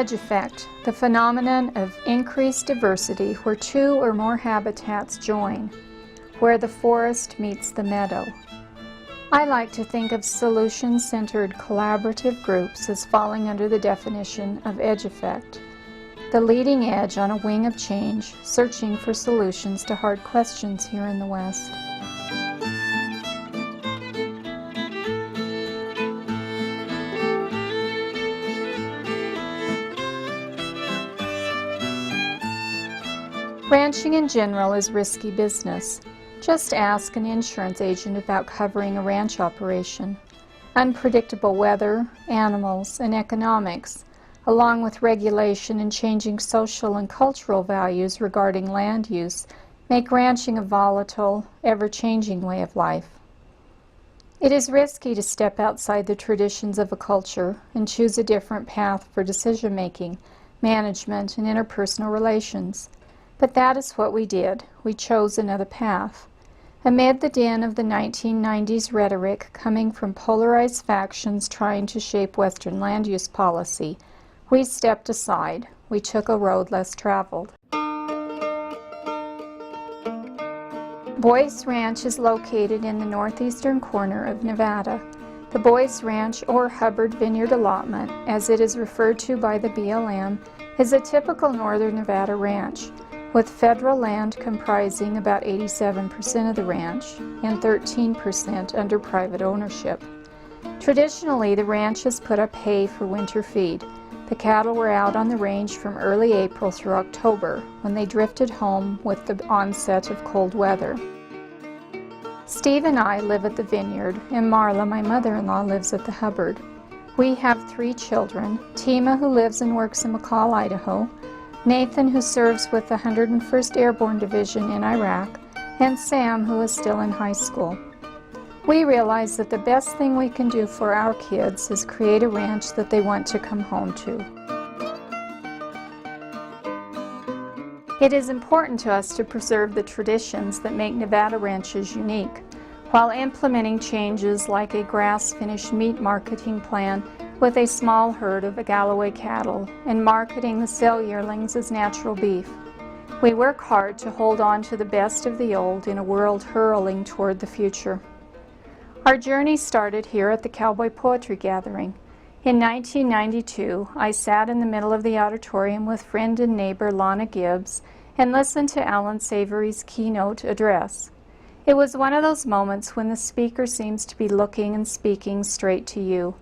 Edge effect, the phenomenon of increased diversity where two or more habitats join, where the forest meets the meadow. I like to think of solution-centered collaborative groups as falling under the definition of edge effect, the leading edge on a wing of change, searching for solutions to hard questions here in the West. Ranching in general is risky business. Just ask an insurance agent about covering a ranch operation. Unpredictable weather, animals, and economics, along with regulation and changing social and cultural values regarding land use, make ranching a volatile, ever-changing way of life. It is risky to step outside the traditions of a culture and choose a different path for decision-making, management, and interpersonal relations. But that is what we did. We chose another path. Amid the din of the 1990s rhetoric coming from polarized factions trying to shape Western land use policy, we stepped aside. We took a road less traveled. Boies Ranch is located in the northeastern corner of Nevada. The Boies Ranch, or Hubbard Vineyard Allotment, as it is referred to by the BLM, is a typical northern Nevada ranch, with federal land comprising about 87% of the ranch and 13% under private ownership. Traditionally, the ranch has put up hay for winter feed. The cattle were out on the range from early April through October, when they drifted home with the onset of cold weather. Steve and I live at the vineyard, and Marla, my mother-in-law, lives at the Hubbard. We have 3 children, Tima, who lives and works in McCall, Idaho, Nathan, who serves with the 101st Airborne Division in Iraq, and Sam, who is still in high school. We realize that the best thing we can do for our kids is create a ranch that they want to come home to. It is important to us to preserve the traditions that make Nevada ranches unique, while implementing changes like a grass-finished meat marketing plan with a small herd of Galloway cattle and marketing the sale yearlings as natural beef. We work hard to hold on to the best of the old in a world hurtling toward the future. Our journey started here at the Cowboy Poetry Gathering. In 1992, I sat in the middle of the auditorium with friend and neighbor Lana Gibbs and listened to Alan Savory's keynote address. It was one of those moments when the speaker seems to be looking and speaking straight to you.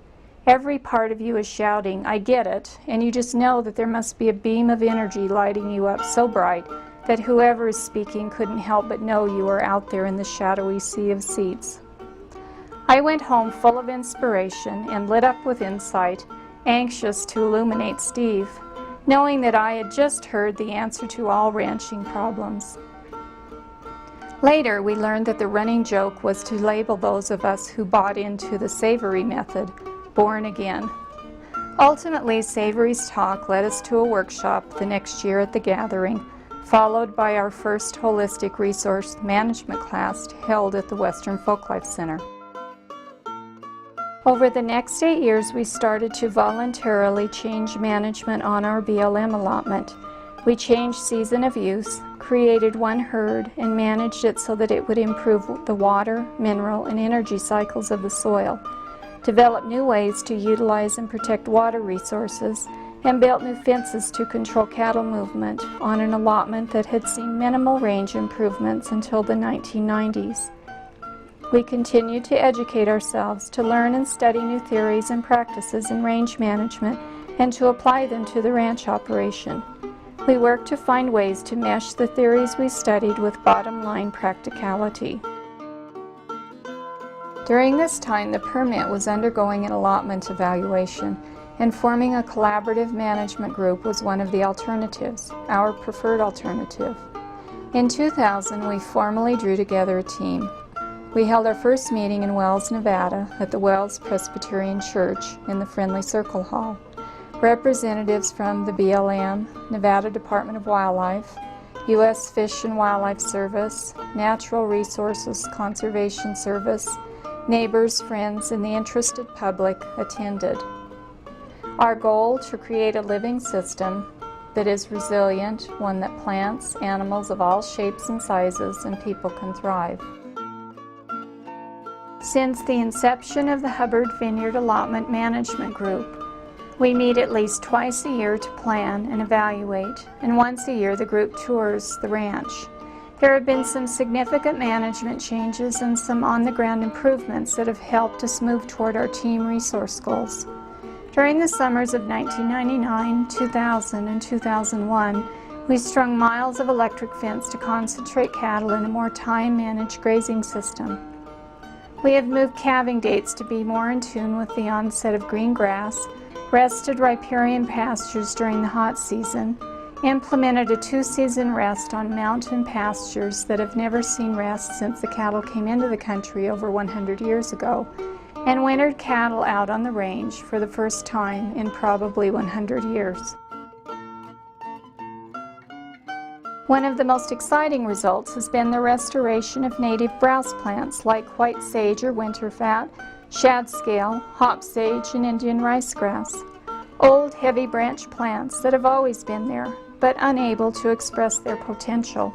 Every part of you is shouting, "I get it," and you just know that there must be a beam of energy lighting you up so bright that whoever is speaking couldn't help but know you are out there in the shadowy sea of seats. I went home full of inspiration and lit up with insight, anxious to illuminate Steve, knowing that I had just heard the answer to all ranching problems. Later, we learned that the running joke was to label those of us who bought into the Savory method born again. Ultimately, Savory's talk led us to a workshop the next year at the gathering, followed by our first holistic resource management class held at the Western Folklife Center. Over the next 8 years, we started to voluntarily change management on our BLM allotment. We changed season of use, created one herd, and managed it so that it would improve the water, mineral, and energy cycles of the soil, developed new ways to utilize and protect water resources, and built new fences to control cattle movement on an allotment that had seen minimal range improvements until the 1990s. We continued to educate ourselves, to learn and study new theories and practices in range management, and to apply them to the ranch operation. We worked to find ways to mesh the theories we studied with bottom-line practicality. During this time, the permit was undergoing an allotment evaluation, and forming a collaborative management group was one of the alternatives, our preferred alternative. In 2000, we formally drew together a team. We held our first meeting in Wells, Nevada, at the Wells Presbyterian Church in the Friendly Circle Hall. Representatives from the BLM, Nevada Department of Wildlife, U.S. Fish and Wildlife Service, Natural Resources Conservation Service, neighbors, friends, and the interested public attended. Our goal to create a living system that is resilient, one that plants, animals of all shapes and sizes, and people can thrive. Since the inception of the Hubbard Vineyard Allotment Management Group, we meet at least twice a year to plan and evaluate, and once a year the group tours the ranch. There have been some significant management changes and some on-the-ground improvements that have helped us move toward our team resource goals. During the summers of 1999, 2000, and 2001, we strung miles of electric fence to concentrate cattle in a more time-managed grazing system. We have moved calving dates to be more in tune with the onset of green grass, rested riparian pastures during the hot season, implemented a 2-season rest on mountain pastures that have never seen rest since the cattle came into the country over 100 years ago, and wintered cattle out on the range for the first time in probably 100 years. One of the most exciting results has been the restoration of native browse plants like white sage or winterfat, shad scale, hop sage, and Indian ricegrass. Old, heavy branch plants that have always been there, but unable to express their potential.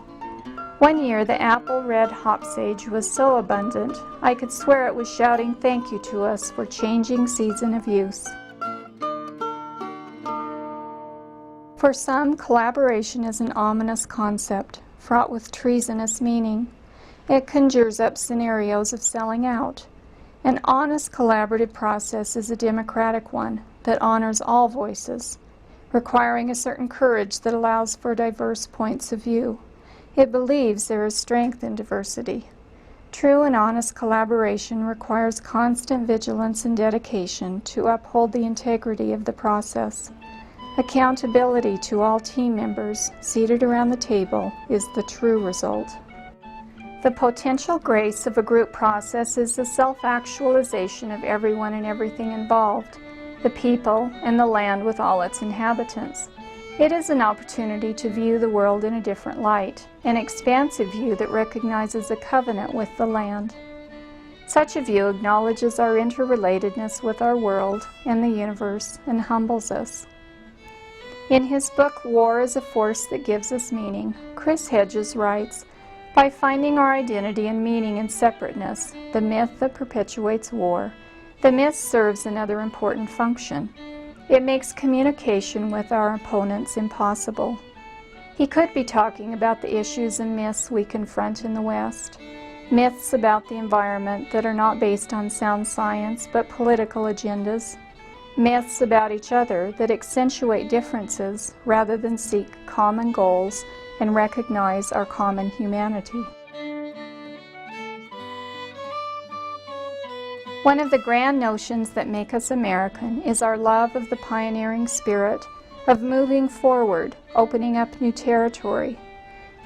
One year, the apple red hop sage was so abundant, I could swear it was shouting thank you to us for changing season of use. For some, collaboration is an ominous concept, fraught with treasonous meaning. It conjures up scenarios of selling out. An honest collaborative process is a democratic one that honors all voices, requiring a certain courage that allows for diverse points of view. It believes there is strength in diversity. True and honest collaboration requires constant vigilance and dedication to uphold the integrity of the process. Accountability to all team members seated around the table is the true result. The potential grace of a group process is the self-actualization of everyone and everything involved, the people and the land with all its inhabitants. It is an opportunity to view the world in a different light, an expansive view that recognizes a covenant with the land. Such a view acknowledges our interrelatedness with our world and the universe and humbles us. In his book, War is a Force That Gives Us Meaning, Chris Hedges writes, "By finding our identity and meaning in separateness, the myth that perpetuates war, the myth serves another important function. It makes communication with our opponents impossible." He could be talking about the issues and myths we confront in the West, myths about the environment that are not based on sound science but political agendas, myths about each other that accentuate differences rather than seek common goals and recognize our common humanity. One of the grand notions that make us American is our love of the pioneering spirit, of moving forward, opening up new territory.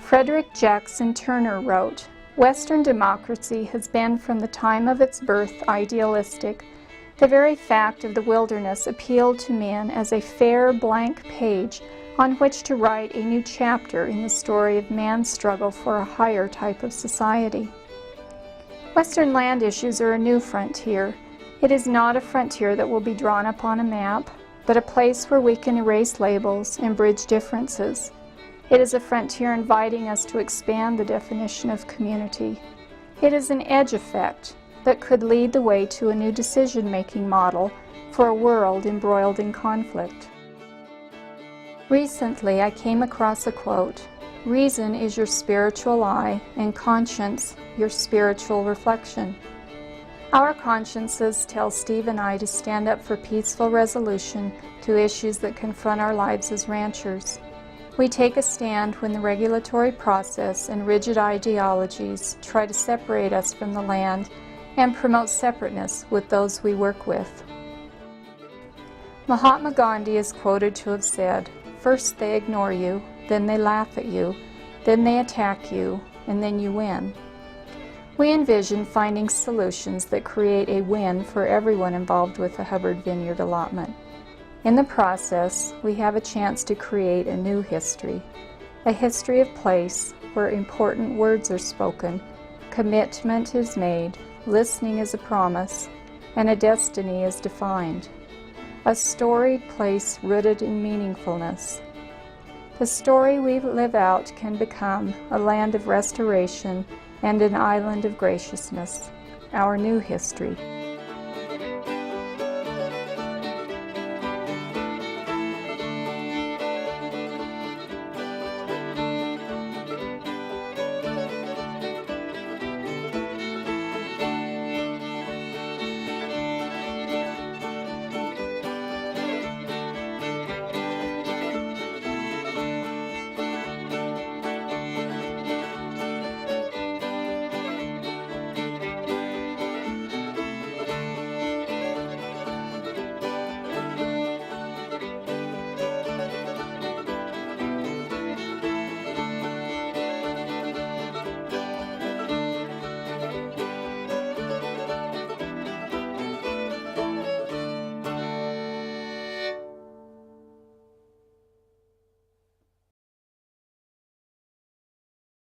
Frederick Jackson Turner wrote, "Western democracy has been from the time of its birth idealistic. The very fact of the wilderness appealed to men as a fair blank page on which to write a new chapter in the story of man's struggle for a higher type of society." Western land issues are a new frontier. It is not a frontier that will be drawn up on a map, but a place where we can erase labels and bridge differences. It is a frontier inviting us to expand the definition of community. It is an edge effect that could lead the way to a new decision-making model for a world embroiled in conflict. Recently, I came across a quote, "Reason is your spiritual eye, and conscience your spiritual reflection." Our consciences tell Steve and I to stand up for peaceful resolution to issues that confront our lives as ranchers. We take a stand when the regulatory process and rigid ideologies try to separate us from the land and promote separateness with those we work with. Mahatma Gandhi is quoted to have said, "First they ignore you, then they laugh at you, then they attack you, and then you win." We envision finding solutions that create a win for everyone involved with the Hubbard Vineyard allotment. In the process, we have a chance to create a new history, a history of place where important words are spoken, commitment is made, listening is a promise, and a destiny is defined. a storied place rooted in meaningfulness. The story we live out can become a land of restoration and an island of graciousness, our new history.